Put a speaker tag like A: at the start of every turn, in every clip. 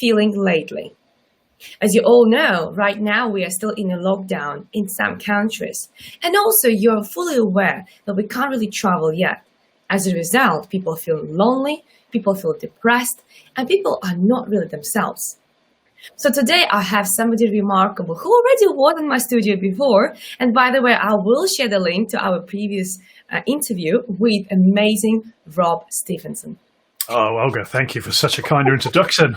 A: feeling lately? As you all know, right now we are still in a lockdown in some countries. And also you're fully aware that we can't really travel yet. As a result, people feel lonely, people feel depressed, and people are not really themselves. So today I have somebody remarkable who already was in my studio before. And by the way, I will share the link to our previous interview with amazing Rob Stephenson.
B: Oh, Olga, thank you for such a kind introduction.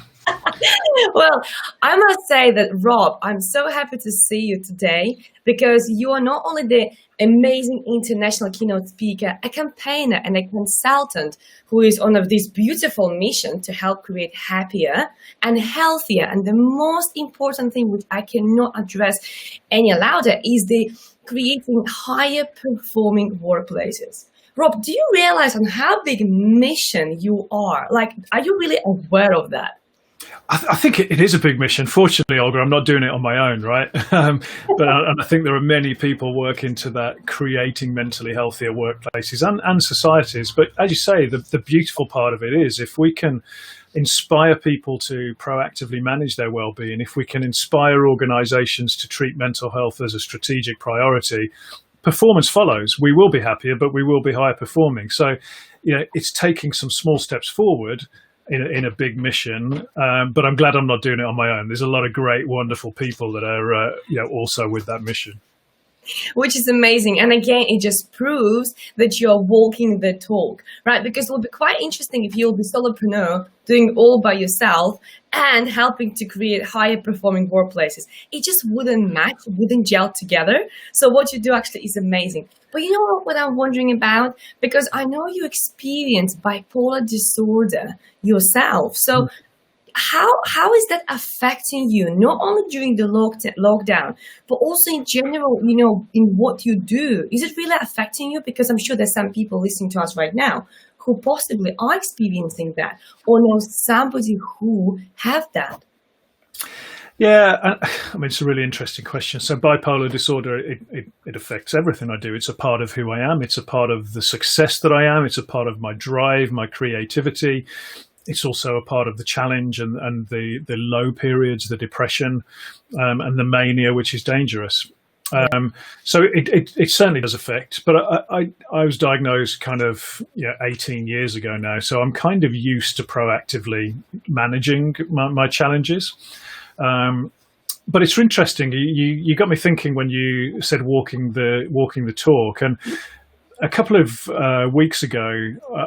A: Well, I must say that, Rob, I'm so happy to see you today because you are not only the amazing international keynote speaker, a campaigner and a consultant who is on this beautiful mission to help create happier and healthier. And the most important thing, which I cannot address any louder, is the creating higher performing workplaces. Rob, do you realize on how big mission you are? Like, are you really aware of that?
B: I think it is a big mission. Fortunately, Olga, I'm not doing it on my own, right? But I think there are many people working to that, creating mentally healthier workplaces and societies. But as you say, the beautiful part of it is if we can inspire people to proactively manage their well-being, if we can inspire organizations to treat mental health as a strategic priority, performance follows. We will be happier, but we will be higher performing. So, it's taking some small steps forward in a big mission, but I'm glad I'm not doing it on my own. There's a lot of great, wonderful people that are also with that mission.
A: Which is amazing. And again, it just proves that you're walking the talk, right? Because it will be quite interesting if you'll be solopreneur doing all by yourself and helping to create higher performing workplaces. It just wouldn't match, wouldn't gel together. So what you do actually is amazing. But you know what I'm wondering about? Because I know you experience bipolar disorder yourself. So how is that affecting you, not only during the lockdown, but also in general, in what you do? Is it really affecting you? Because I'm sure there's some people listening to us right now who possibly are experiencing that or know somebody who have that.
B: Yeah, I mean, it's a really interesting question. So bipolar disorder, it affects everything I do. It's a part of who I am. It's a part of the success that I am. It's a part of my drive, my creativity. It's also a part of the challenge and the low periods, the depression, and the mania, which is dangerous. So it certainly does affect, but I was diagnosed kind of 18 years ago now. So I'm kind of used to proactively managing my challenges. But it's interesting. You got me thinking when you said walking the talk. And a couple of weeks ago,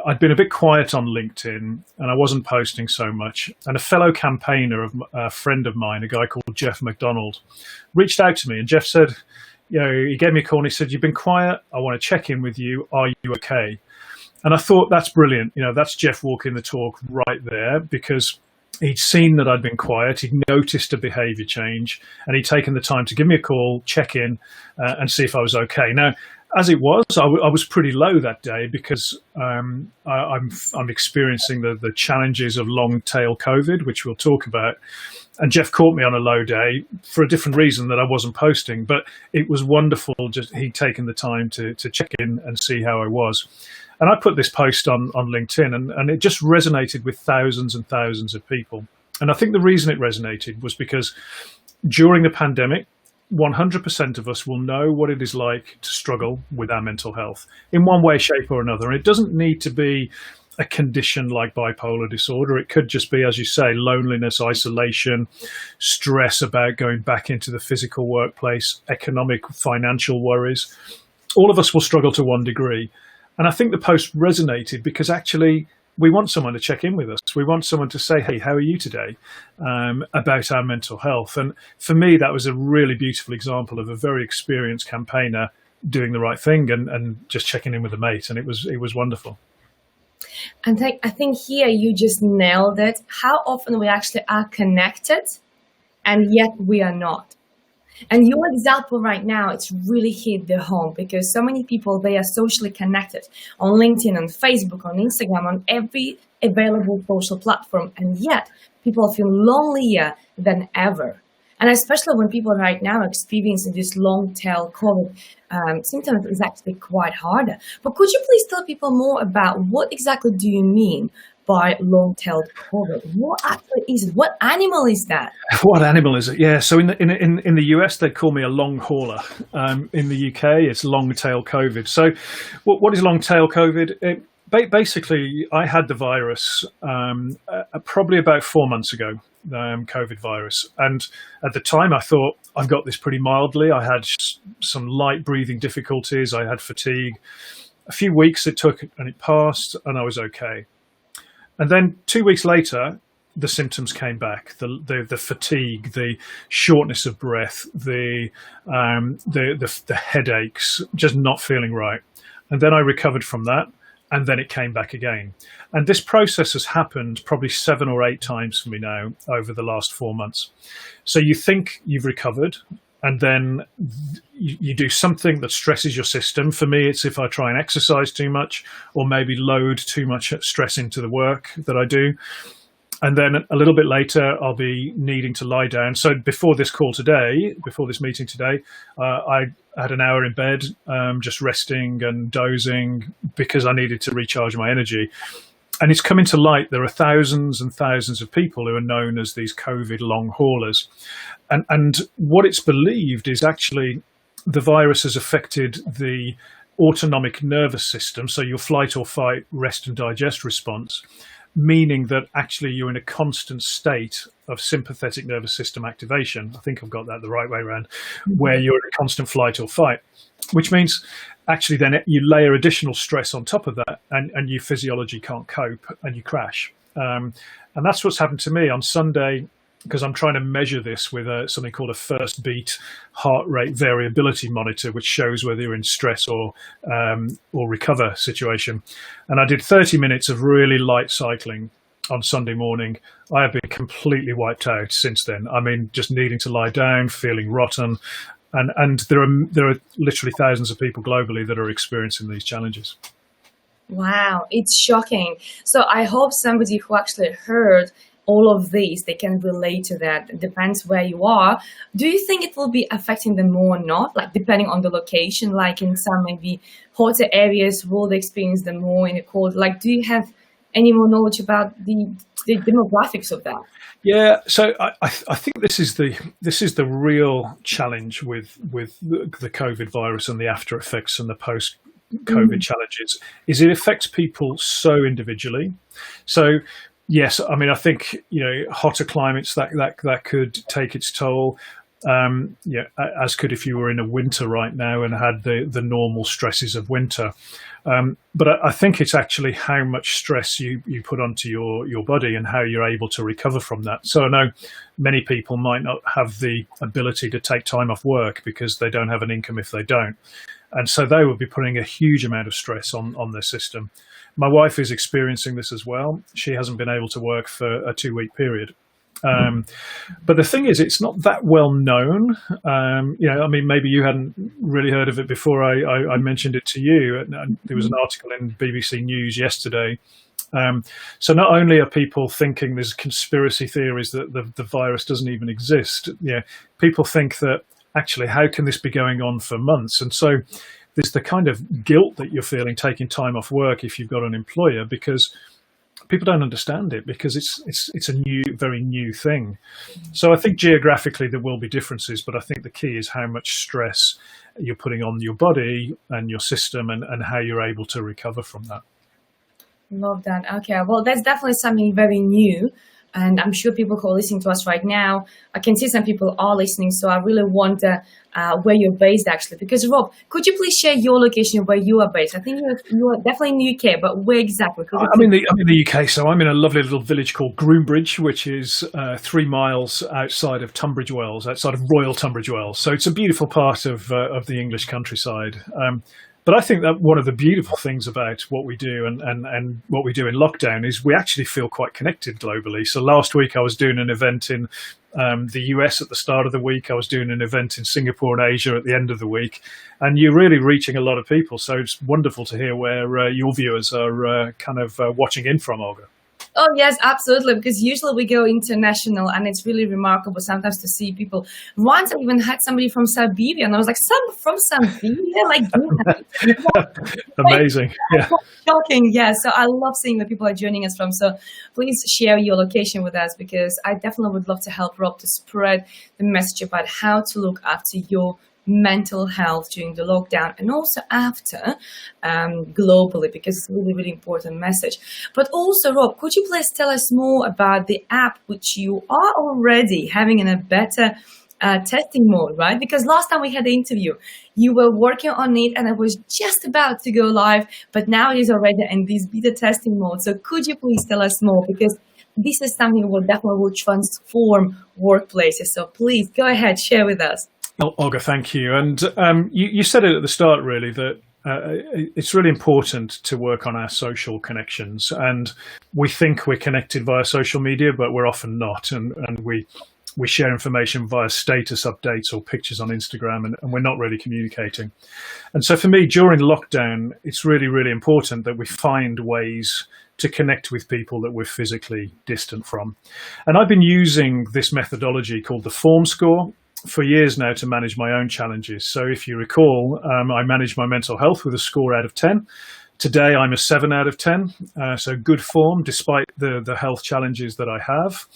B: I'd been a bit quiet on LinkedIn and I wasn't posting so much. And a fellow campaigner, a friend of mine, a guy called Jeff McDonald, reached out to me. And Jeff said, he gave me a call and he said, "You've been quiet. I want to check in with you. Are you okay?" And I thought, that's brilliant. That's Jeff walking the talk right there, because he'd seen that I'd been quiet. He'd noticed a behavior change and he'd taken the time to give me a call, check in and see if I was okay. Now, as it was, I was pretty low that day because I'm experiencing the challenges of long tail COVID, which we'll talk about. And Jeff caught me on a low day for a different reason that I wasn't posting, but it was wonderful. Just he'd taken the time to check in and see how I was. And I put this post on LinkedIn and it just resonated with thousands and thousands of people. And I think the reason it resonated was because during the pandemic, 100% of us will know what it is like to struggle with our mental health in one way, shape or another. And it doesn't need to be a condition like bipolar disorder. It could just be, as you say, loneliness, isolation, stress about going back into the physical workplace, economic, financial worries. All of us will struggle to one degree. And I think the post resonated because actually we want someone to check in with us. We want someone to say, "Hey, how are you today?" About our mental health. And for me, that was a really beautiful example of a very experienced campaigner doing the right thing and just checking in with a mate. And it was wonderful.
A: And I think here you just nailed it. How often we actually are connected and yet we are not. And your example right now, it's really hit the home because so many people, they are socially connected on LinkedIn, on Facebook, on Instagram, on every available social platform. And yet people feel lonelier than ever. And especially when people right now are experiencing this long tail COVID symptoms, is actually quite harder. But could you please tell people more about what exactly do you mean by long-tailed COVID. What actually is it? What animal is that?
B: What animal is it? Yeah, so in the US they call me a long hauler. In the UK it's long tail COVID. So what is long tail COVID? Basically, I had the virus probably about 4 months ago, COVID virus. And at the time, I thought I've got this pretty mildly. I had some light breathing difficulties. I had fatigue. A few weeks it took and it passed and I was okay. And then 2 weeks later, the symptoms came back, the fatigue, the shortness of breath, the headaches, just not feeling right. And then I recovered from that. And then it came back again. And this process has happened probably 7 or 8 times for me now over the last 4 months. So you think you've recovered, and then you do something that stresses your system. For me, it's if I try and exercise too much or maybe load too much stress into the work that I do. And then a little bit later, I'll be needing to lie down. So before this call today, before this meeting today, I had an hour in bed, just resting and dozing because I needed to recharge my energy. And it's coming to light. There are thousands and thousands of people who are known as these COVID long haulers. And what it's believed is actually the virus has affected the autonomic nervous system. So your flight or fight, rest and digest response, meaning that actually you're in a constant state of sympathetic nervous system activation. I think I've got that the right way around, where you're in a constant flight or fight, which means actually then you layer additional stress on top of that and your physiology can't cope and you crash. And that's what's happened to me on Sunday, because I'm trying to measure this with something called a first beat heart rate variability monitor, which shows whether you're in stress or recover situation. And I did 30 minutes of really light cycling on Sunday morning. I have been completely wiped out since then. I mean, just needing to lie down, feeling rotten. And there are literally thousands of people globally that are experiencing these challenges.
A: Wow, it's shocking. So I hope somebody who actually heard all of these, they can relate to that. It depends where you are. Do you think it will be affecting them more or not? Like depending on the location, like in some maybe hotter areas, will they experience them more in the cold? Like, do you have any more knowledge about the demographics of that?
B: Yeah, so I think this is the real challenge with the COVID virus and the after effects and the post COVID challenges, is it affects people so individually. So yes, I mean, I think, hotter climates that could take its toll. As could if you were in a winter right now and had the normal stresses of winter. But I think it's actually how much stress you put onto your body and how you're able to recover from that. So I know many people might not have the ability to take time off work because they don't have an income if they don't. And so they will be putting a huge amount of stress on their system. My wife is experiencing this as well. She hasn't been able to work for a 2-week period. But the thing is, it's not that well known. I mean, maybe you hadn't really heard of it before I mentioned it to you. And there was an article in BBC News yesterday. So not only are people thinking there's conspiracy theories that the virus doesn't even exist, people think that actually, how can this be going on for months? And so there's the kind of guilt that you're feeling taking time off work if you've got an employer, because people don't understand it, because it's a very new thing. So I think geographically there will be differences, but I think the key is how much stress you're putting on your body and your system and how you're able to recover from that.
A: Love that. Okay, well, that's definitely something very new. And I'm sure people who are listening to us right now, I can see some people are listening. So I really wonder where you're based, actually. Because, Rob, could you please share your location where you are based? I think you are definitely in the UK, but where exactly?
B: I'm in the UK, so I'm in a lovely little village called Groombridge, which is 3 miles outside of Tunbridge Wells, outside of Royal Tunbridge Wells. So it's a beautiful part of the English countryside. But I think that one of the beautiful things about what we do and what we do in lockdown is we actually feel quite connected globally. So last week I was doing an event in the US at the start of the week. I was doing an event in Singapore and Asia at the end of the week. And you're really reaching a lot of people. So it's wonderful to hear where your viewers are kind of watching in from, Olga.
A: Oh, yes, absolutely. Because usually we go international, and it's really remarkable sometimes to see people. Once I even had somebody from Serbia, and I was like, some from Serbia? Like,
B: Amazing. Yeah.
A: shocking. Yeah. So I love seeing where people are joining us from. So please share your location with us, because I definitely would love to help Rob to spread the message about how to look after your mental health during the lockdown and also after, globally, because it's a really, really important message. But also, Rob, could you please tell us more about the app which you are already having in a beta testing mode, right? Because last time we had the interview, you were working on it and it was just about to go live, but now it is already in this beta testing mode. So could you please tell us more? Because this is something will definitely transform workplaces. So please go ahead, share with us.
B: Olga, thank you. And you said it at the start, really, that it's really important to work on our social connections. And we think we're connected via social media, but we're often not. And we share information via status updates or pictures on Instagram, and we're not really communicating. And so for me, during lockdown, it's really, really important that we find ways to connect with people that we're physically distant from. And I've been using this methodology called the FormScore for years now to manage my own challenges. So if you recall, I manage my mental health with a score out of 10. Today, I'm a 7 out of 10, so good form despite the health challenges that I have.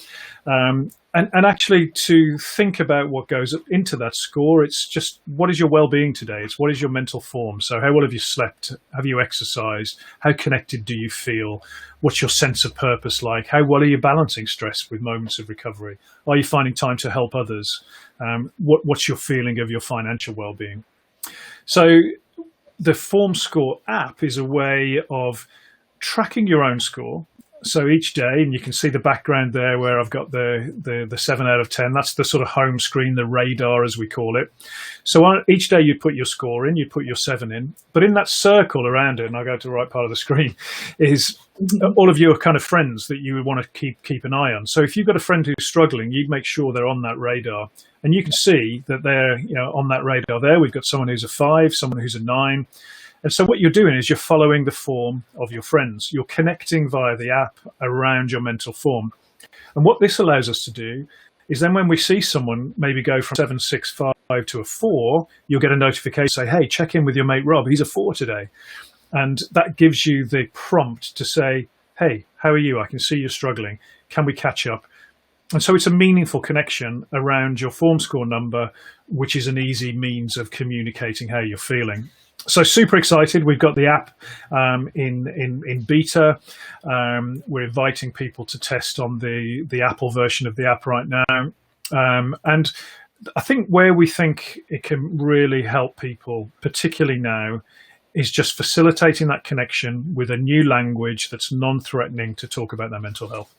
B: And actually to think about what goes into that score, it's just, what is your well-being today? It's what is your mental form? So how well have you slept? Have you exercised? How connected do you feel? What's your sense of purpose like? How well are you balancing stress with moments of recovery? Are you finding time to help others? What's your feeling of your financial well-being? So the FormScore app is a way of tracking your own score. So each day, and you can see the background there where I've got the 7 out of 10. That's the sort of home screen, the radar as we call it. So each day you put your score in, you put your 7 in, but in that circle around it, and I'll go to the right part of the screen, is all of your kind of friends that you want to keep an eye on. So if you've got a friend who's struggling, you make sure they're on that radar, and you can see that they're on that radar there. We've got someone who's a 5, someone who's a 9. And so what you're doing is you're following the form of your friends. You're connecting via the app around your mental form. And what this allows us to do is then when we see someone maybe go from 7, 6, 5 to a 4, you'll get a notification say, hey, check in with your mate Rob, he's a 4 today. And that gives you the prompt to say, hey, how are you? I can see you're struggling. Can we catch up? And so it's a meaningful connection around your FormScore number, which is an easy means of communicating how you're feeling. So super excited. We've got the app in beta. We're inviting people to test on the Apple version of the app right now. And I think where we think it can really help people, particularly now, is just facilitating that connection with a new language that's non-threatening to talk about their mental health.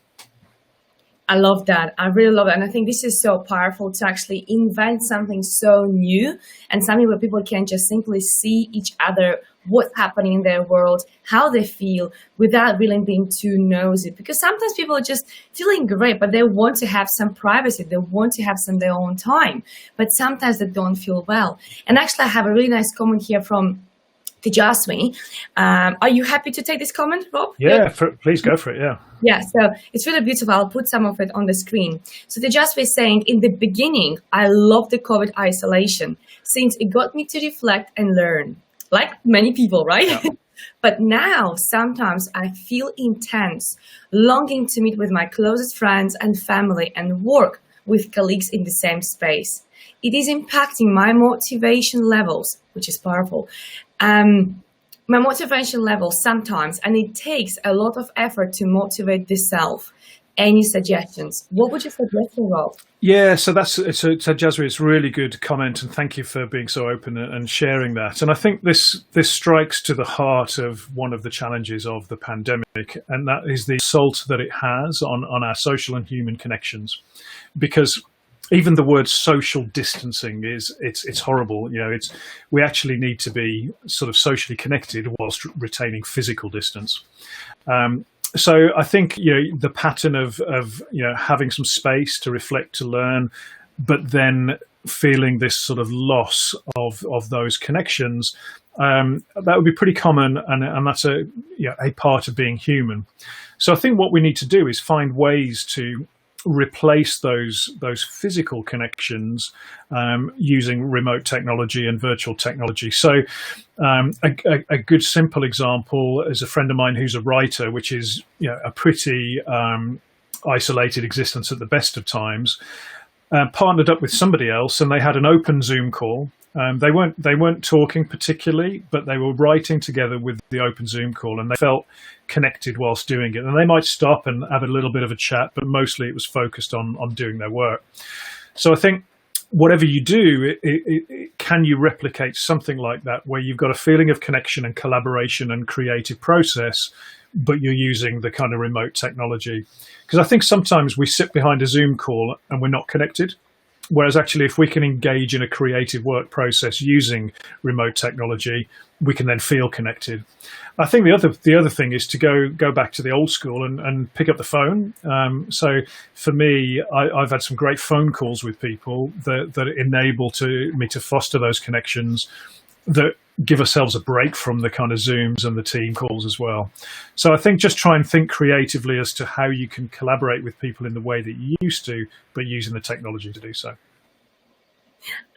A: I love that. I really love it. And I think this is so powerful to actually invent something so new and something where people can just simply see each other, what's happening in their world, how they feel, without really being too nosy. Because sometimes people are just feeling great, but they want to have some privacy. They want to have some their own time. But sometimes they don't feel well. And actually, I have a really nice comment here from 𝒕𝒉𝒆𝒏𝒔𝒐𝒏. Are you happy to take this comment, Rob?
B: Yeah, please go for it. Yeah.
A: Yeah, so it's really beautiful. I'll put some of it on the screen. So 𝒕𝒉𝒆𝒏𝒔𝒐𝒏 is saying, in the beginning, I loved the COVID isolation since it got me to reflect and learn, like many people, right? Yeah. But now, sometimes I feel intense, longing to meet with my closest friends and family and work with colleagues in the same space. It is impacting my motivation levels, which is powerful. My motivation levels sometimes, and it takes a lot of effort to motivate the self. Any suggestions? What would you suggest, Rob?
B: Yeah, so 𝒕𝒉𝒆𝒏𝒔𝒐𝒏, it's a really good comment, and thank you for being so open and sharing that. And I think this strikes to the heart of one of the challenges of the pandemic, and that is the assault that it has on our social and human connections. Because even the word social distancing it's horrible. We actually need to be sort of socially connected whilst retaining physical distance. So I think the pattern of having some space to reflect, to learn, but then feeling this sort of loss of those connections, that would be pretty common, and that's a part of being human. So I think what we need to do is find ways to replace those physical connections using remote technology and virtual technology. So a good simple example is a friend of mine who's a writer, which is a pretty isolated existence at the best of times, partnered up with somebody else, and they had an open Zoom call. They weren't talking particularly, but they were writing together with the open Zoom call, and they felt connected whilst doing it. And they might stop and have a little bit of a chat, but mostly it was focused on doing their work. So I think whatever you do, can you replicate something like that, where you've got a feeling of connection and collaboration and creative process, but you're using the kind of remote technology? Because I think sometimes we sit behind a Zoom call and we're not connected. Whereas actually, if we can engage in a creative work process using remote technology, we can then feel connected. I think the other thing is to go back to the old school and pick up the phone. So for me, I've had some great phone calls with people that enable me to foster those connections, that give ourselves a break from the kind of Zooms and the team calls as well. So I think just try and think creatively as to how you can collaborate with people in the way that you used to, but using the technology to do so.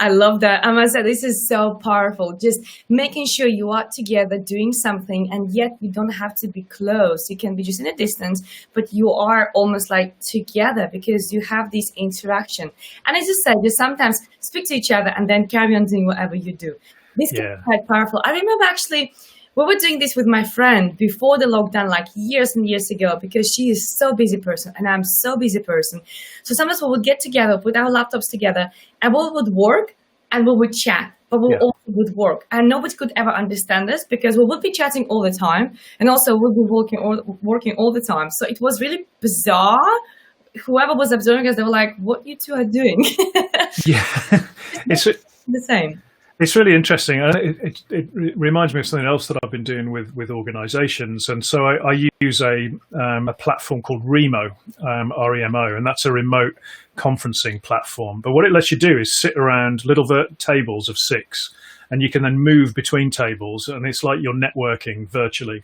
A: I love that. I must say, this is so powerful. Just making sure you are together doing something, and yet you don't have to be close. You can be just in a distance, but you are almost like together because you have this interaction. And as you said, you sometimes speak to each other and then carry on doing whatever you do. This can be quite powerful. I remember actually we were doing this with my friend before the lockdown, like years and years ago, because she is so busy person and I'm so busy person. So sometimes we would get together, put our laptops together, and we would work and we would chat, but we also would work. And nobody could ever understand us because we would be chatting all the time, and also we would be working all the time. So it was really bizarre. Whoever was observing us, they were like, "What you two are doing?"
B: It's
A: the same.
B: It's really interesting. It reminds me of something else that I've been doing with organisations, and so I use a platform called Remo, REMO, and that's a remote conferencing platform. But what it lets you do is sit around little tables of 6, and you can then move between tables, and it's like you're networking virtually.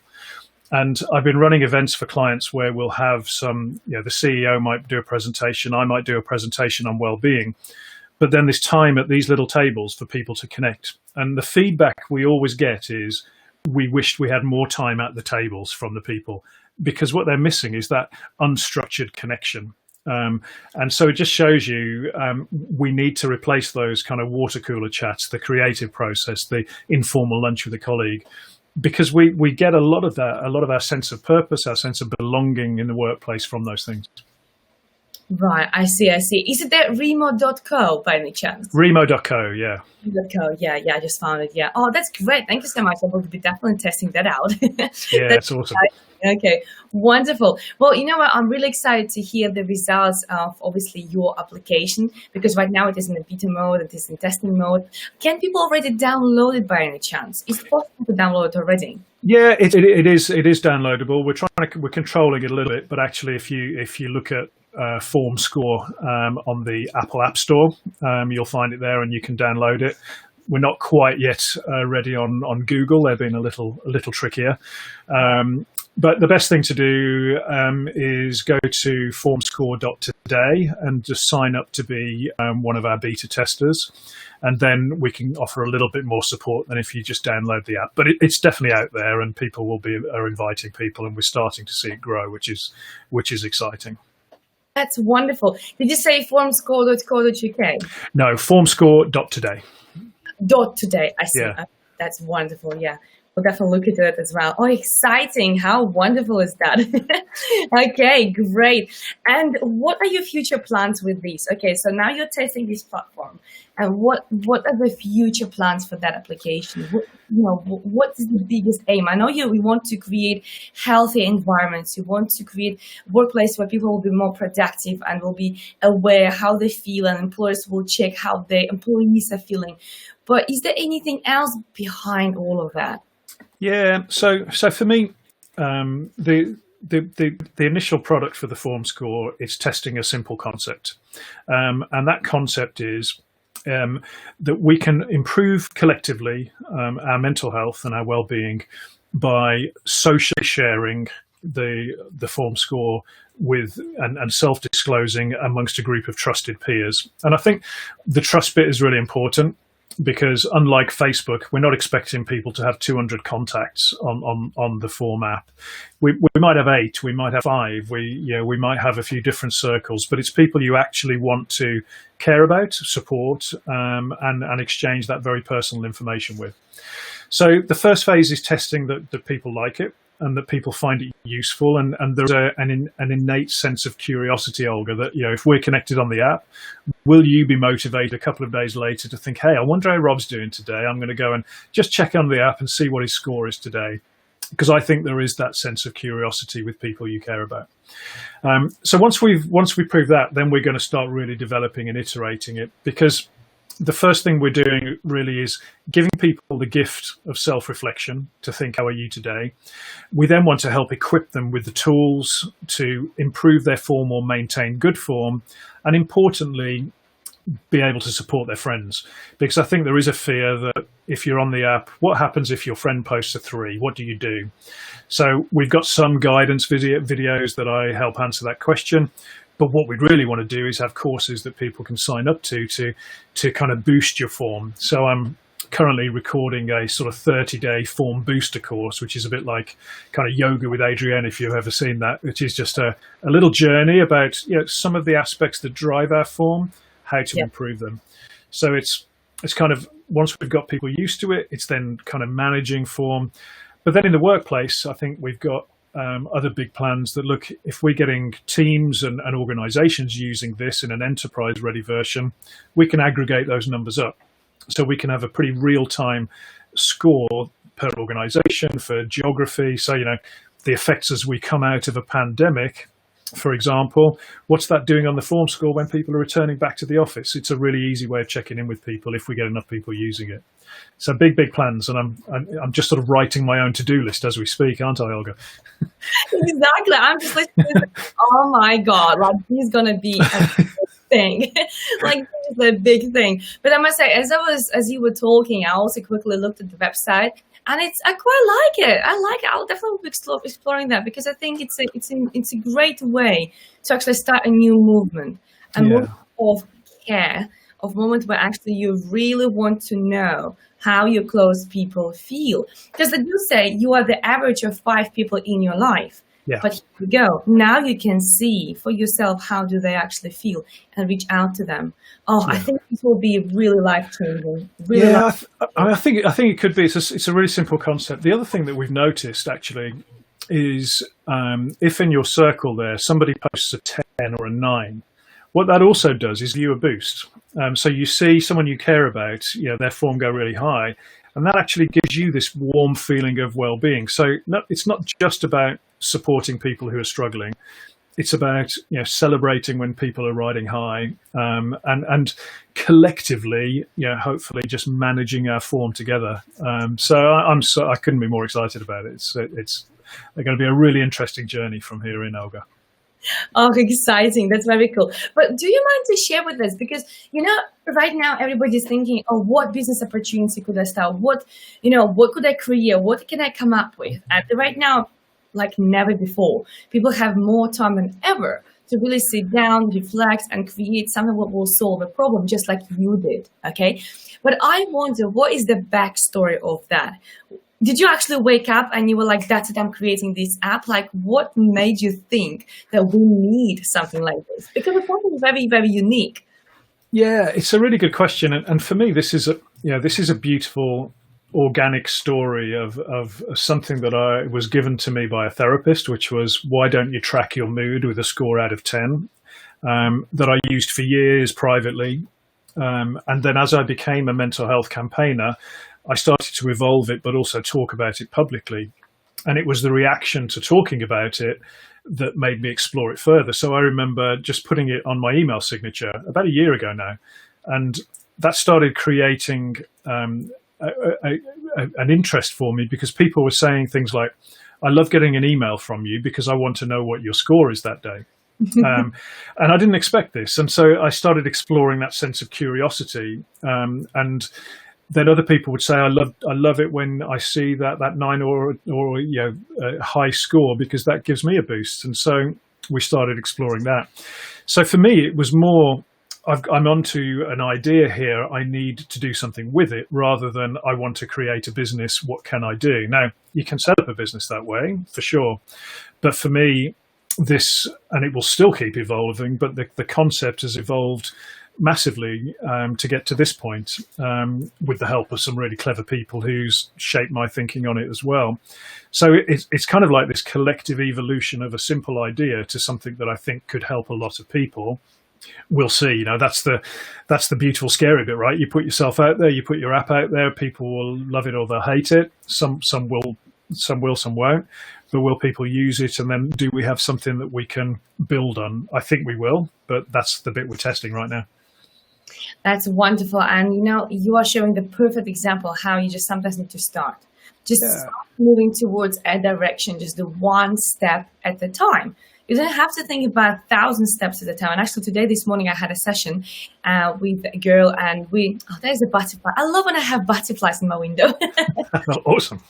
B: And I've been running events for clients where we'll have the CEO might do a presentation, I might do a presentation on well-being. But then there's time at these little tables for people to connect. And the feedback we always get is we wished we had more time at the tables from the people, because what they're missing is that unstructured connection. And so it just shows you we need to replace those kind of water cooler chats, the creative process, the informal lunch with a colleague, because we get a lot of our sense of purpose, our sense of belonging in the workplace from those things.
A: Right, I see. Is it that Remo.co by any chance?
B: Remo.co, yeah.
A: Remo.co, yeah, I just found it, yeah. Oh, that's great. Thank you so much. I will be definitely testing that out.
B: Yeah, that's awesome.
A: Okay, wonderful. Well, you know what? I'm really excited to hear the results of, obviously, your application, because right now it is in a beta mode, it is in testing mode. Can people already download it by any chance? Is it possible to download it already?
B: Yeah, it is downloadable. We're controlling it a little bit, but actually, if you look at FormScore on the Apple App Store, you'll find it there, and you can download it. We're not quite yet ready on Google. They're being a little trickier. But the best thing to do is go to FormScore.today and just sign up to be one of our beta testers. And then we can offer a little bit more support than if you just download the app. But it's definitely out there, and people are inviting people, and we're starting to see it grow, which is exciting.
A: That's wonderful. Did you say formscore.co.uk?
B: No, FormScore.today.
A: Today, I see.
B: Yeah.
A: That's wonderful, yeah. We'll definitely look into it as well. Oh, exciting. How wonderful is that? Okay, great. And what are your future plans with this? Okay, so now you're testing this platform. And what are the future plans for that application? What is the biggest aim? I know we want to create healthy environments. You want to create a workplace where people will be more productive and will be aware how they feel, and employers will check how their employees are feeling. But is there anything else behind all of that?
B: Yeah, so for me, the initial product for the FormScore is testing a simple concept, and that concept is that we can improve collectively our mental health and our well-being by socially sharing the form score with and self-disclosing amongst a group of trusted peers. And I think the trust bit is really important, because unlike Facebook, we're not expecting people to have 200 contacts on the Form app. We might have 8, we might have 5, we might have a few different circles, but it's people you actually want to care about, support, and exchange that very personal information with. So the first phase is testing that people like it and that people find it useful, and there's an innate sense of curiosity, Olga, that if we're connected on the app, will you be motivated a couple of days later to think, hey, I wonder how Rob's doing today, I'm going to go and just check on the app and see what his score is today, because I think there is that sense of curiosity with people you care about. So once we prove that, then we're going to start really developing and iterating it, because the first thing we're doing really is giving people the gift of self-reflection to think, how are you today? We then want to help equip them with the tools to improve their form or maintain good form, and importantly, be able to support their friends. Because I think there is a fear that if you're on the app, what happens if your friend posts a 3? What do you do? So we've got some guidance videos that I help answer that question. But what we'd really want to do is have courses that people can sign up to kind of boost your form. So I'm currently recording a sort of 30-day form booster course, which is a bit like kind of yoga with Adrienne, if you've ever seen that, which is just a little journey about some of the aspects that drive our form, how to improve them. So it's kind of, once we've got people used to it, it's then kind of managing form. But then in the workplace, I think we've got other big plans that look, if we're getting teams and organizations using this in an enterprise ready version, we can aggregate those numbers up. So we can have a pretty real-time score per organization for geography. So, the effects as we come out of a pandemic, for example, what's that doing on the form score when people are returning back to the office? It's a really easy way of checking in with people if we get enough people using it. So big plans, and I'm just sort of writing my own to-do list as we speak, aren't I, Olga?
A: Exactly. I'm just listening. Oh my God! Like, he's gonna be a big thing. Like, this is a big thing. But I must say, as you were talking, I also quickly looked at the website, and I quite like it. I'll definitely be exploring that, because I think it's a great way to actually start a new movement, a movement of care, of moment where actually you really want to know how your close people feel. Because they do say you are the average of 5 people in your life. Yeah. But here we go. Now you can see for yourself, how do they actually feel, and reach out to them. I think this will be really life-changing. Really
B: I think it could be. It's a really simple concept. The other thing that we've noticed actually is if in your circle there somebody posts a 10 or a 9, what that also does is give you a boost. So you see someone you care about, their form go really high, and that actually gives you this warm feeling of well-being. So it's not just about supporting people who are struggling. It's about celebrating when people are riding high, and collectively, hopefully just managing our form together. So I couldn't be more excited about it. It's going to be a really interesting journey from here in, Olga.
A: Oh, exciting. That's very cool. But do you mind to share with us? Because, right now everybody's thinking, what business opportunity could I start? What could I create? What can I come up with? And right now, like never before, people have more time than ever to really sit down, reflect, and create something that will solve a problem, just like you did, okay? But I wonder, what is the backstory of that? Did you actually wake up and you were like, that's it, I'm creating this app? Like, what made you think that we need something like this? Because it's something very, very unique.
B: Yeah, it's a really good question. And for me, this is a beautiful organic story of something that was given to me by a therapist, which was, why don't you track your mood with a score out of 10, that I used for years privately. And then as I became a mental health campaigner, I started to evolve it, but also talk about it publicly. And it was the reaction to talking about it that made me explore it further. So I remember just putting it on my email signature about a year ago now. And that started creating an interest for me, because people were saying things like, I love getting an email from you because I want to know what your score is that day. And I didn't expect this. And so I started exploring that sense of curiosity. And then other people would say, I love it when I see that 9 or a high score, because that gives me a boost. And so we started exploring that. So for me, it was more, I'm onto an idea here. I need to do something with it, rather than I want to create a business. What can I do? Now, you can set up a business that way for sure. But for me, this, and it will still keep evolving, but the concept has evolved massively to get to this point, with the help of some really clever people who's shaped my thinking on it as well. So it's kind of like this collective evolution of a simple idea to something that I think could help a lot of people. We'll see. That's the beautiful, scary bit, right? You put yourself out there, you put your app out there, people will love it or they'll hate it. Some will, some won't. But will people use it? And then do we have something that we can build on? I think we will, but that's the bit we're testing right now.
A: That's wonderful. And you are showing the perfect example of how you just sometimes need to start. Start moving towards a direction, just the one step at a time. You don't have to think about 1,000 steps at a time. And actually this morning I had a session with a girl, and there's a butterfly. I love when I have butterflies in my window.
B: Awesome.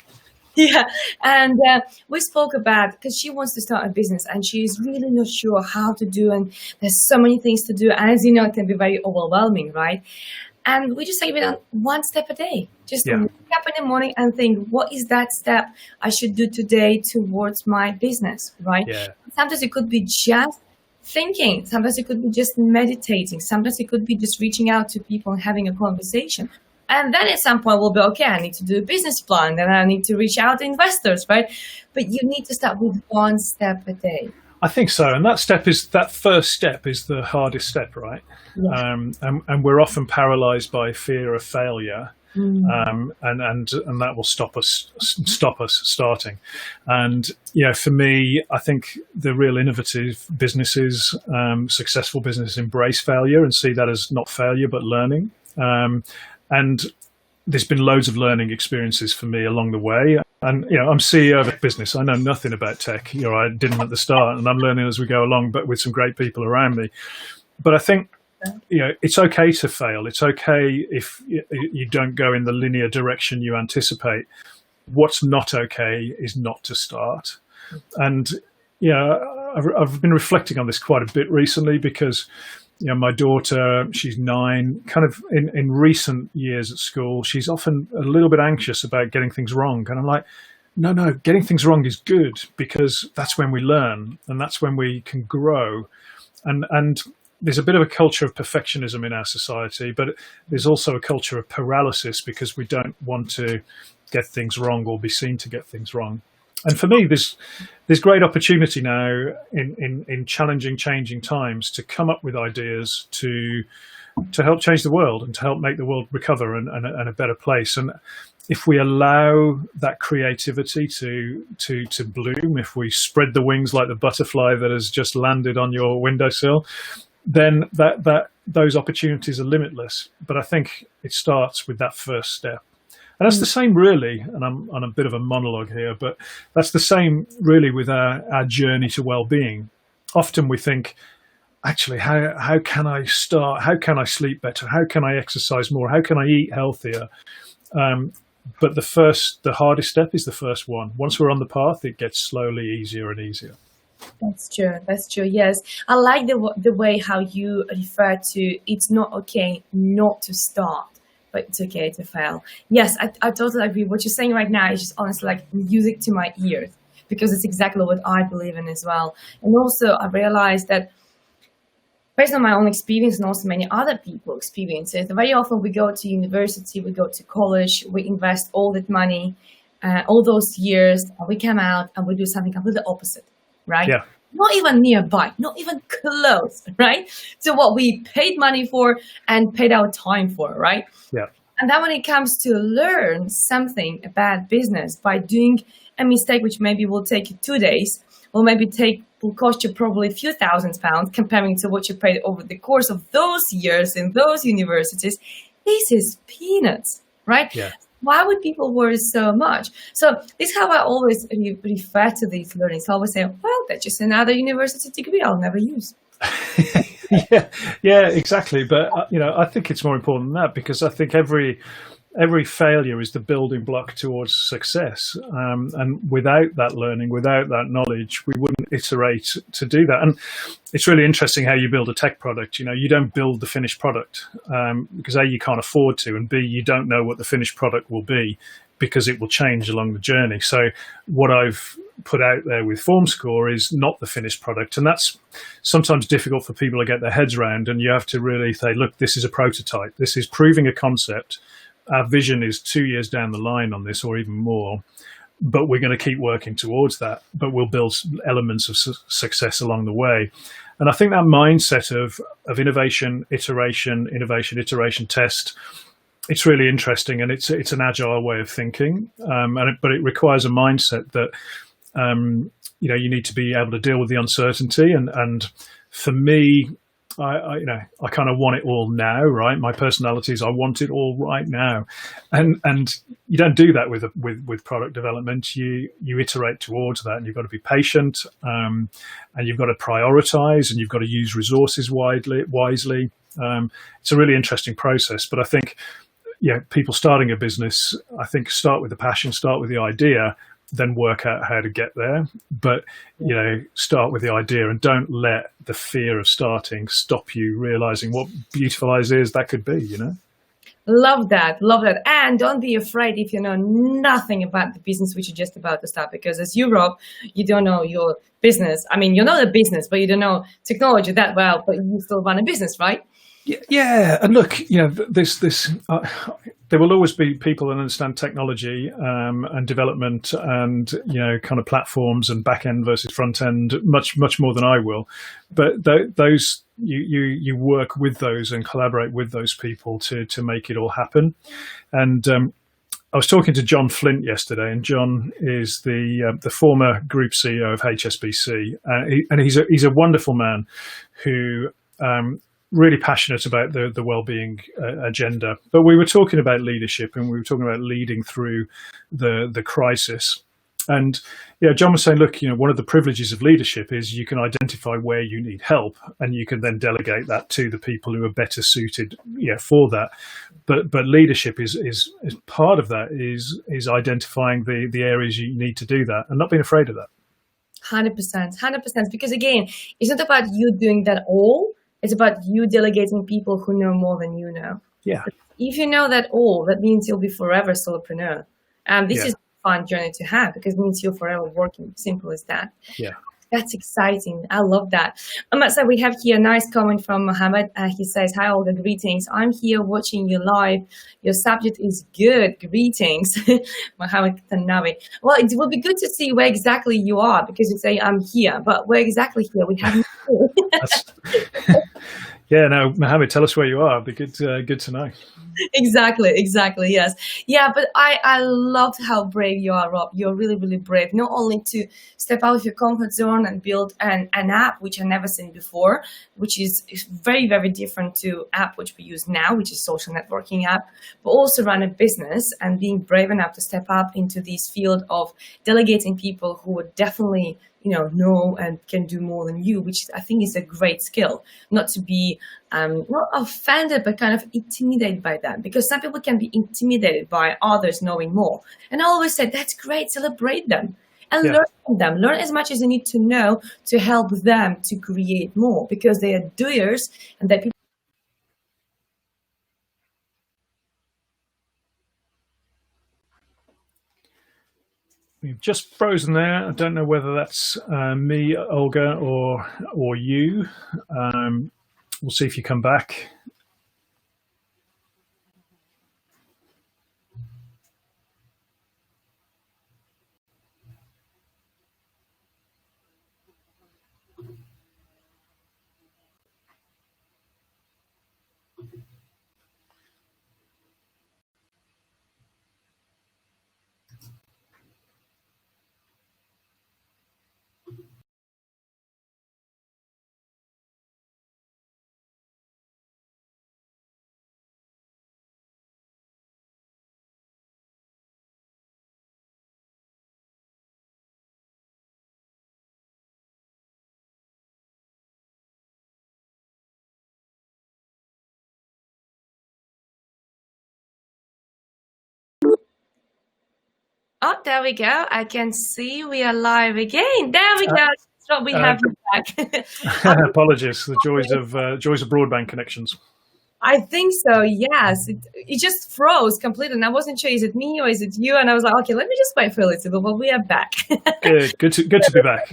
A: Yeah, and we spoke about, because she wants to start a business and she's really not sure how to do, and there's so many things to do, and as you know, it can be very overwhelming, right? And we just take it on one step a day. Just wake up in the morning and think, what is that step I should do today towards my business, right?
B: Yeah.
A: Sometimes it could be just thinking. Sometimes it could be just meditating. Sometimes it could be just reaching out to people and having a conversation. And then at some point we'll be, okay, I need to do a business plan. Then I need to reach out to investors, right? But you need to start with one step a day.
B: I think so. And that first step is the hardest step, right? Yeah. And we're often paralyzed by fear of failure. And that will stop us starting. And for me, I think the real innovative businesses, successful businesses, embrace failure and see that as not failure but learning. And there's been loads of learning experiences for me along the way. And I'm CEO of a business. I know nothing about tech. I didn't at the start, and I'm learning as we go along, but with some great people around me. But I think it's okay to fail. It's okay if you don't go in the linear direction you anticipate. What's not okay is not to start. And I've been reflecting on this quite a bit recently, because my daughter, she's 9, kind of in recent years at school, she's often a little bit anxious about getting things wrong. And I'm like, no, getting things wrong is good, because that's when we learn and that's when we can grow. And there's a bit of a culture of perfectionism in our society, but there's also a culture of paralysis, because we don't want to get things wrong or be seen to get things wrong. And for me, there's great opportunity now in challenging, changing times to come up with ideas to help change the world and to help make the world recover and a better place. And if we allow that creativity to bloom, if we spread the wings like the butterfly that has just landed on your windowsill, then those opportunities are limitless. But I think it starts with that first step. And that's the same, really, and I'm on a bit of a monologue here, but that's the same really with our journey to well-being. Often we think, actually, how can I start? How can I sleep better? How can I exercise more? How can I eat healthier? But the hardest step is the first one. Once we're on the path, it gets slowly easier and easier.
A: That's true. Yes, I like the way how you refer to it's not okay not to start, but it's okay to fail. Yes, I totally agree. What you're saying right now is just honestly like music to my ears, because it's exactly what I believe in as well. And also I realized that based on my own experience and also many other people's experiences, very often we go to university, we go to college, we invest all that money, all those years, and we come out and we do something completely opposite, right?
B: Yeah.
A: Not even nearby, not even close, right? So what we paid money for and paid our time for, right?
B: Yeah.
A: And then when it comes to learn something about business by doing a mistake, which maybe will take you 2 days, or maybe will cost you probably a few £1,000s comparing to what you paid over the course of those years in those universities, this is peanuts, right?
B: Yeah.
A: Why would people worry so much? So this is how I always refer to these learnings. I always say, well, that's just another university degree I'll never use.
B: yeah, exactly. But, I think it's more important than that, because I think every every failure is the building block towards success. And without that learning, without that knowledge, we wouldn't iterate to do that. And it's really interesting how you build a tech product. You don't build the finished product because A, you can't afford to, and B, you don't know what the finished product will be because it will change along the journey. So what I've put out there with FormScore is not the finished product. And that's sometimes difficult for people to get their heads around. And you have to really say, look, this is a prototype. This is proving a concept. Our vision is 2 years down the line on this, or even more. But we're going to keep working towards that. But we'll build elements of success along the way. And I think that mindset of innovation, iteration, test, it's really interesting, and it's an agile way of thinking, but it requires a mindset that you need to be able to deal with the uncertainty. And for me, I kind of want it all now, right? My personality is I want it all right now, and you don't do that with product development. You iterate towards that, and you've got to be patient, and you've got to prioritize, and you've got to use resources wisely. It's a really interesting process, but I think. Yeah, people starting a business, I think, start with the passion, start with the idea, then work out how to get there. But, start with the idea and don't let the fear of starting stop you realizing what beautiful ideas that could be,
A: Love that. Love that. And don't be afraid if you know nothing about the business which you're just about to start, because as you, Rob, you don't know your business. I mean, you know the business, but you don't know technology that well, but you still run a business, right?
B: Yeah, and look, there will always be people that understand technology and development and kind of platforms and back end versus front end much more than I will. But those you work with those and collaborate with those people to make it all happen. And I was talking to John Flint yesterday, and John is the former group CEO of HSBC, and he's a wonderful man who. Really passionate about the well-being agenda, but we were talking about leadership, and we were talking about leading through the crisis. And John was saying, look, one of the privileges of leadership is you can identify where you need help, and you can then delegate that to the people who are better suited, for that. But leadership is part of that is identifying the areas you need to do that, and not being afraid of that.
A: 100%, because again, it's not about you doing that all. It's about you delegating people who know more than you know.
B: Yeah.
A: If you know that all, that means you'll be forever solopreneur. This is a fun journey to have, because it means you're forever working. Simple as that.
B: Yeah.
A: That's exciting. I love that. I must say, we have here a nice comment from Mohammed. He says, "Hi, Olga, greetings. I'm here watching you live. Your subject is good. Greetings." Mohammed Tanawi. Well, it will be good to see where exactly you are, because you say, "I'm here," but where exactly here? We have no clue.
B: Yeah, no, Mohammed, tell us where you are. It'd be good to know.
A: Exactly, yes. Yeah, but I loved how brave you are, Rob. You're really, really brave. Not only to step out of your comfort zone and build an app, which I've never seen before, which is very, very different to app which we use now, which is social networking app, but also run a business and being brave enough to step up into this field of delegating people who would definitely know and can do more than you, which I think is a great skill. Not to be not offended, but kind of intimidated by that, because some people can be intimidated by others knowing more. And I always say, that's great, celebrate them and learn from them. Learn as much as you need to know to help them to create more, because they are doers, and that people.
B: We've just frozen there. I don't know whether that's me, Olga, or you. We'll see if you come back.
A: Oh, there we go. I can see we are live again. There we go. So we have you back.
B: Apologies, the joys of broadband connections.
A: I think so. Yes, it just froze completely, and I wasn't sure is it me or is it you. And I was like, okay, let me just wait for a little bit. But we are back.
B: Good to be back.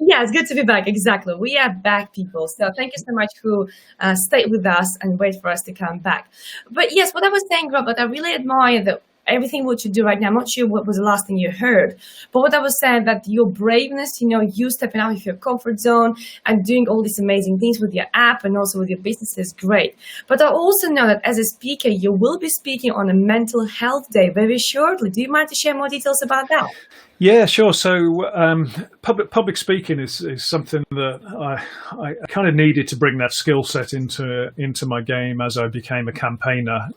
A: Yeah, it's good to be back. Exactly. We are back, people. So thank you so much who stayed with us and wait for us to come back. But yes, what I was saying, Robert, I really admire that everything what you do right now. I'm not sure what was the last thing you heard, but what I was saying that your braveness, you stepping out of your comfort zone and doing all these amazing things with your app and also with your business is great. But I also know that as a speaker, you will be speaking on a mental health day very shortly. Do you mind to share more details about that?
B: Yeah, sure. So public speaking is something that I kind of needed to bring that skill set into my game as I became a campaigner.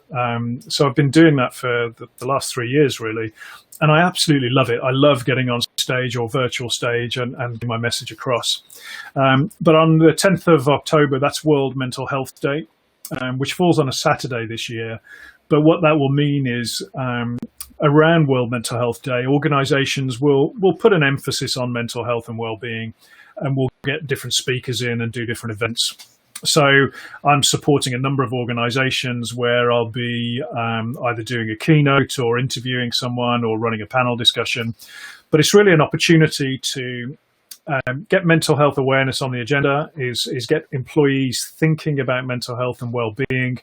B: So I've been doing that for the last 3 years, really, and I absolutely love it. I love getting on stage or virtual stage and getting my message across. But on the 10th of October, that's World Mental Health Day, which falls on a Saturday this year. But what that will mean is around World Mental Health Day, organisations will put an emphasis on mental health and well-being, and we'll get different speakers in and do different events. So I'm supporting a number of organisations where I'll be either doing a keynote or interviewing someone or running a panel discussion. But it's really an opportunity to get mental health awareness on the agenda, is get employees thinking about mental health and well-being.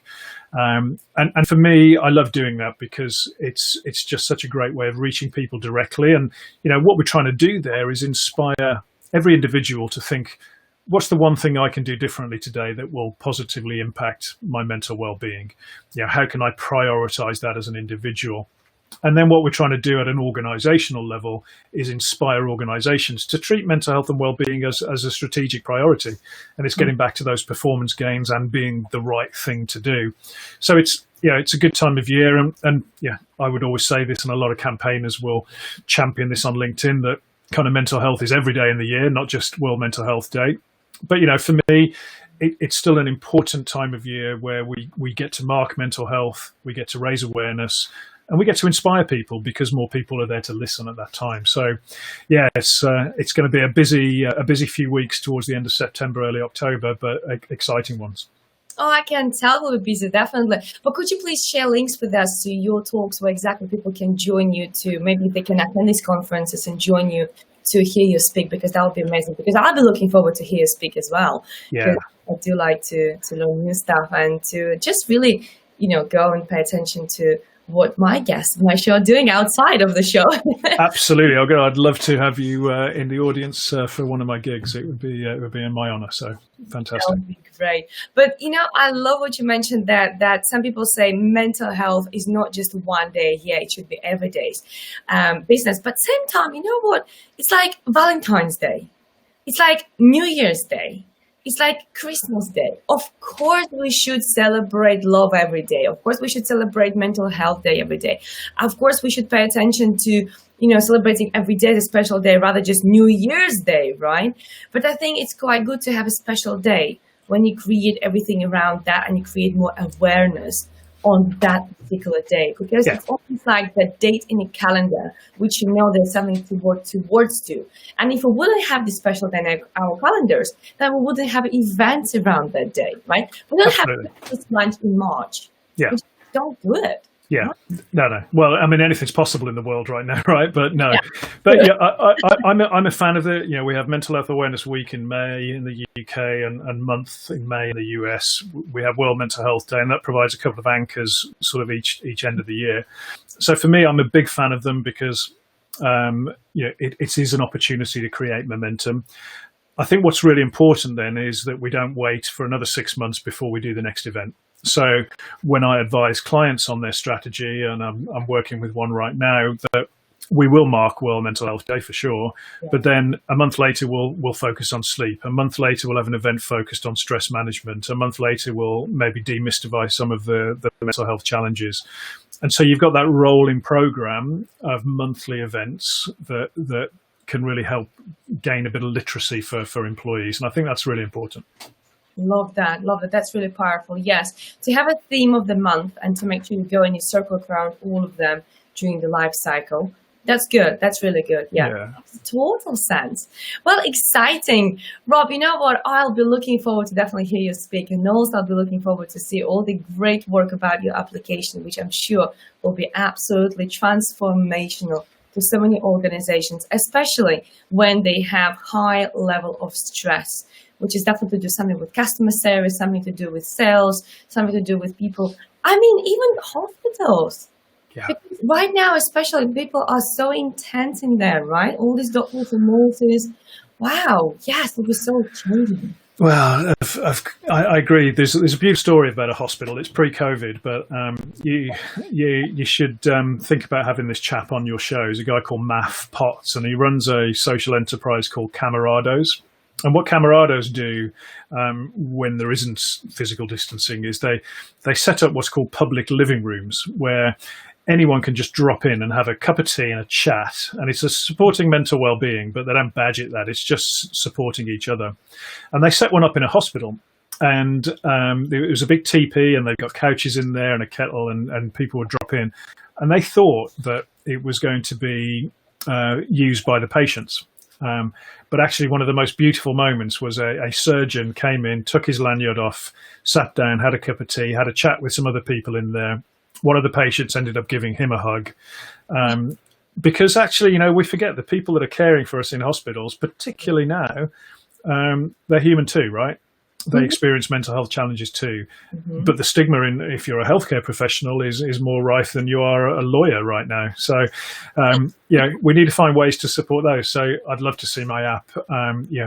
B: And for me, I love doing that because it's just such a great way of reaching people directly. And, what we're trying to do there is inspire every individual to think, what's the one thing I can do differently today that will positively impact my mental well-being? How can I prioritize that as an individual? And then what we're trying to do at an organizational level is inspire organizations to treat mental health and well-being as a strategic priority. And it's getting back to those performance gains and being the right thing to do. So it's a good time of year. And I would always say this, and a lot of campaigners will champion this on LinkedIn, that kind of mental health is every day in the year, not just World Mental Health Day. But, for me, it's still an important time of year where we get to mark mental health, we get to raise awareness, and we get to inspire people because more people are there to listen at that time. So, it's going to be a busy few weeks towards the end of September, early October, but exciting ones.
A: Oh, I can tell we'll be busy, definitely. But could you please share links with us to your talks where exactly people can join you to, maybe they can attend these conferences and join you to hear you speak, because that would be amazing. Because I'll be looking forward to hear you speak as well.
B: Yeah.
A: I do like to learn new stuff and to just really, go and pay attention to what my guests, my show, are doing outside of the show.
B: Absolutely. I'd love to have you in the audience for one of my gigs. It would be in my honor. So fantastic.
A: That would be great. But, I love what you mentioned that some people say mental health is not just one day. Yeah, it should be every day's business. But same time, you know what? It's like Valentine's Day. It's like New Year's Day. It's like Christmas Day. Of course, we should celebrate love every day. Of course, we should celebrate Mental Health Day every day. Of course, we should pay attention to, celebrating every day as a special day rather just New Year's Day, right? But I think it's quite good to have a special day when you create everything around that and you create more awareness on that particular day, because it's almost like the date in a calendar, which there's something to work towards to. And if we wouldn't have this special day in our calendars, then we wouldn't have events around that day, right? We don't have this lunch in March.
B: Yeah.
A: We just don't do it.
B: Yeah, no. Well, I mean, anything's possible in the world right now, right? But no, but I'm a fan of it. We have Mental Health Awareness Week in May in the UK and month in May in the US. We have World Mental Health Day, and that provides a couple of anchors sort of each end of the year. So for me, I'm a big fan of them because it is an opportunity to create momentum. I think what's really important then is that we don't wait for another 6 months before we do the next event. So when I advise clients on their strategy, and I'm working with one right now, that we will mark World Mental Health Day for sure, but then a month later we'll focus on sleep. A month later we'll have an event focused on stress management. A month later we'll maybe demystify some of the mental health challenges. And so you've got that rolling program of monthly events that can really help gain a bit of literacy for employees. And I think that's really important.
A: Love that. That's really powerful. Yes. To have a theme of the month and to make sure you go and you circle around all of them during the life cycle That's good. That's really good. Yeah.
B: Yeah.
A: Makes total sense. Well, exciting. Rob, you know what? I'll be looking forward to definitely hear you speak. And also I'll be looking forward to see all the great work about your application, which I'm sure will be absolutely transformational to so many organizations, especially when they have high level of stress, which is definitely to do something with customer service, something to do with sales, something to do with people. I mean, even hospitals.
B: Yeah.
A: Because right now, especially, people are so intense in there, right? All these doctors and nurses. Wow. Yes, it was so changing.
B: Well, I agree. There's a beautiful story about a hospital. It's pre-COVID, but you should think about having this chap on your show. There's a guy called 𝒵𝒃, and he runs a social enterprise called Camarados. And what Camarados do when there isn't physical distancing is they set up what's called public living rooms, where anyone can just drop in and have a cup of tea and a chat. And it's a supporting mental well-being, but they don't badge it that. It's just supporting each other. And they set one up in a hospital. And it was a big teepee, and they've got couches in there and a kettle, and people would drop in. And they thought that it was going to be used by the patients. But actually, one of the most beautiful moments was a surgeon came in, took his lanyard off, sat down, had a cup of tea, had a chat with some other people in there. One of the patients ended up giving him a hug. Because actually, you know, we forget the people that are caring for us in hospitals, particularly now, they're human too, right? They experience mental health challenges too. But the stigma if you're a healthcare professional is more rife than you are a lawyer right now. So, we need to find ways to support those. So I'd love to see my app,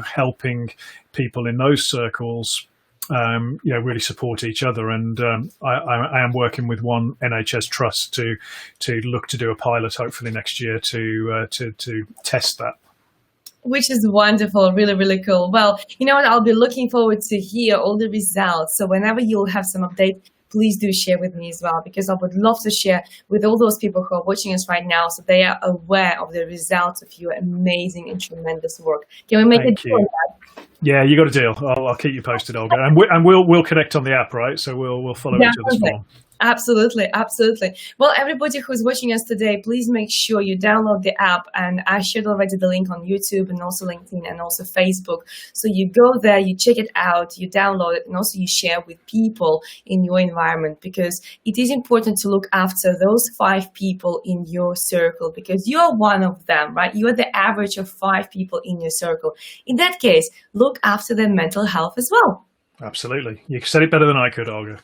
B: helping people in those circles, really support each other. And I am working with one NHS trust to look to do a pilot, hopefully next year, to test that.
A: Which is wonderful, really, really cool. Well, you know what? I'll be looking forward to hear all the results. So whenever you'll have some update, please do share with me as well, because I would love to share with all those people who are watching us right now, so they are aware of the results of your amazing and tremendous work. Can we make a deal on that?
B: Yeah, you got a deal. I'll keep you posted, Olga, and we'll connect on the app, right? So we'll follow each other's form.
A: Absolutely, absolutely. Well, everybody who's watching us today, please make sure you download the app. And I shared already the link on YouTube and also LinkedIn and also Facebook. So you go there, you check it out, you download it, and also you share with people in your environment, because it is important to look after those 5 people in your circle, because you're one of them, right? You're the average of 5 people in your circle. In that case, look after their mental health as well.
B: Absolutely. You said it better than I could, Olga.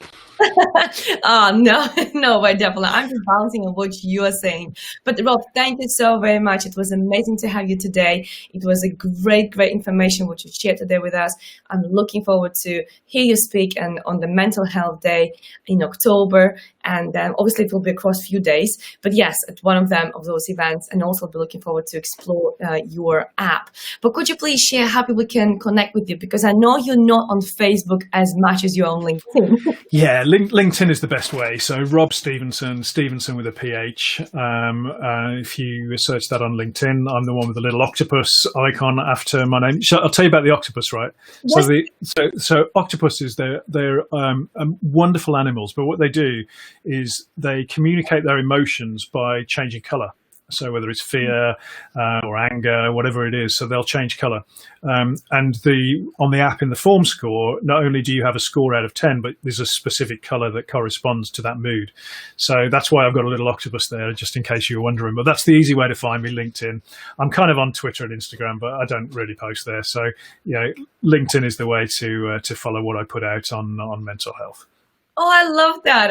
A: No, way, definitely. I'm just bouncing on what you are saying. But Rob, thank you so very much. It was amazing to have you today. It was a great information which you shared today with us. I'm looking forward to hear you speak and on the Mental Health Day in October. And obviously it will be across a few days. But yes, at one of those events, and also be looking forward to explore your app. But could you please share how people can connect with you? Because I know you're not on Facebook as much as you're on LinkedIn.
B: Yeah, LinkedIn is the best way. So Rob Stephenson with a PH. If you search that on LinkedIn, I'm the one with the little octopus icon after my name. I'll tell you about the octopus, right? Yes. So octopuses, they're wonderful animals, but what they do is they communicate their emotions by changing color. So whether it's fear or anger, whatever it is, so they'll change color. And on the app in the FormScore, not only do you have a score out of 10, but there's a specific color that corresponds to that mood. So that's why I've got a little octopus there, just in case you were wondering. But that's the easy way to find me, LinkedIn. I'm kind of on Twitter and Instagram, but I don't really post there. So LinkedIn is the way to follow what I put out on mental health.
A: Oh, I love that.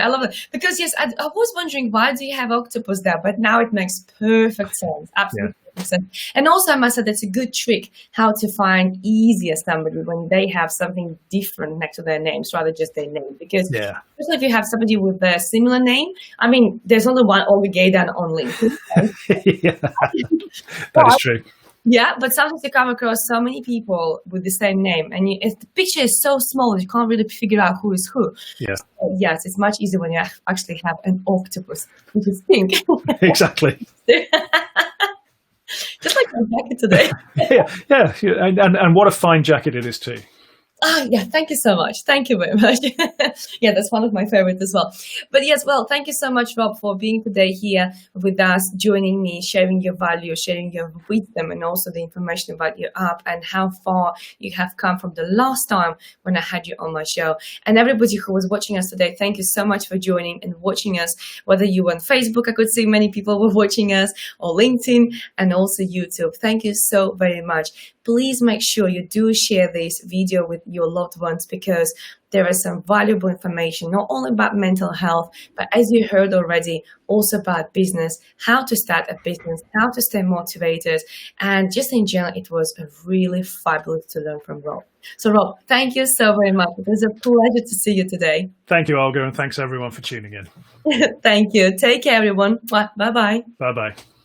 A: Because yes, I was wondering, why do you have octopus there? But now it makes perfect sense. Absolutely. Yeah. Sense. And also I must say that's a good trick how to find easier somebody when they have something different next to their names rather just their name. Because especially if you have somebody with a similar name, I mean, there's only one Olga Gaydan on LinkedIn. Right?
B: That is true.
A: Yeah, but sometimes you come across so many people with the same name, and the picture is so small you can't really figure out who is who.
B: Yeah.
A: So, yes, it's much easier when you actually have an octopus, which is pink.
B: Exactly.
A: Just like my jacket today.
B: yeah, and what a fine jacket it is too.
A: Ah, yeah, thank you so much. Thank you very much. Yeah, that's one of my favorites as well. But yes, well, thank you so much, Rob, for being today here with us, joining me, sharing your value, sharing your wisdom, and also the information about your app and how far you have come from the last time when I had you on my show. And everybody who was watching us today, thank you so much for joining and watching us. Whether you were on Facebook, I could see many people were watching us, or LinkedIn, and also YouTube. Thank you so very much. Please make sure you do share this video with your loved ones, because there is some valuable information, not only about mental health, but as you heard already, also about business, how to start a business, how to stay motivated. And just in general, it was a really fabulous to learn from Rob. So Rob, thank you so very much. It was a pleasure to see you today.
B: Thank you, Olga, and thanks everyone for tuning in.
A: Thank you. Take care, everyone. Bye-bye.
B: Bye-bye.